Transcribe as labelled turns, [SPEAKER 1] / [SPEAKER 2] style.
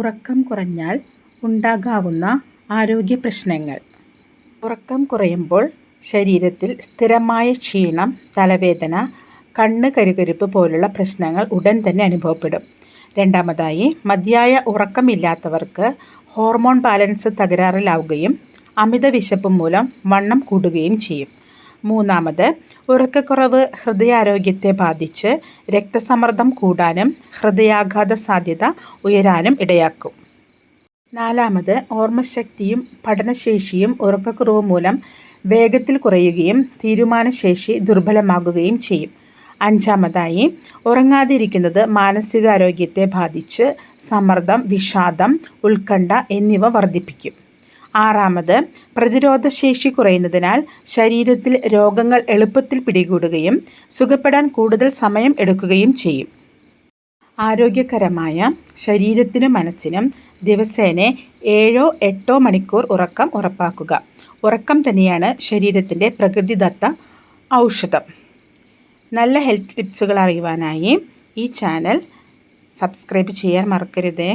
[SPEAKER 1] ഉറക്കം കുറഞ്ഞാൽ ഉണ്ടാകാവുന്ന ആരോഗ്യ പ്രശ്നങ്ങൾ. ഉറക്കം കുറയുമ്പോൾ ശരീരത്തിൽ സ്ഥിരമായ ക്ഷീണം, തലവേദന, കണ്ണ് കരുകരുപ്പ് പോലുള്ള പ്രശ്നങ്ങൾ ഉടൻ തന്നെ അനുഭവപ്പെടും. രണ്ടാമതായി, മതിയായ ഉറക്കമില്ലാത്തവർക്ക് ഹോർമോൺ ബാലൻസ് തകരാറിലാവുകയും അമിത വിശപ്പ് മൂലം വണ്ണം കൂടുകയും ചെയ്യും. മൂന്നാമത്, ഉറക്കക്കുറവ് ഹൃദയാരോഗ്യത്തെ ബാധിച്ച് രക്തസമ്മർദ്ദം കൂടാനും ഹൃദയാഘാത സാധ്യത ഉയരാനും ഇടയാക്കും. നാലാമത്, ഓർമ്മശക്തിയും പഠനശേഷിയും ഉറക്കക്കുറവ് മൂലം വേഗത്തിൽ കുറയുകയും തീരുമാനശേഷി ദുർബലമാകുകയും ചെയ്യും. അഞ്ചാമതായി, ഉറങ്ങാതിരിക്കുന്നത് മാനസികാരോഗ്യത്തെ ബാധിച്ച് സമ്മർദ്ദം, വിഷാദം, ഉത്കണ്ഠ എന്നിവ വർദ്ധിപ്പിക്കും. ആറാമത്, പ്രതിരോധശേഷി കുറയുന്നതിനാൽ ശരീരത്തിൽ രോഗങ്ങൾ എളുപ്പത്തിൽ പിടികൂടുകയും സുഖപ്പെടാൻ കൂടുതൽ സമയം എടുക്കുകയും ചെയ്യും. ആരോഗ്യകരമായ ശരീരത്തിനും മനസ്സിനും ദിവസേന 7-8 മണിക്കൂർ ഉറക്കം ഉറപ്പാക്കുക. ഉറക്കം തന്നെയാണ് ശരീരത്തിൻ്റെ പ്രകൃതിദത്ത ഔഷധം. നല്ല ഹെൽത്ത് ടിപ്സുകൾ അറിയുവാനായി ഈ ചാനൽ സബ്സ്ക്രൈബ് ചെയ്യാൻ മറക്കരുതേ.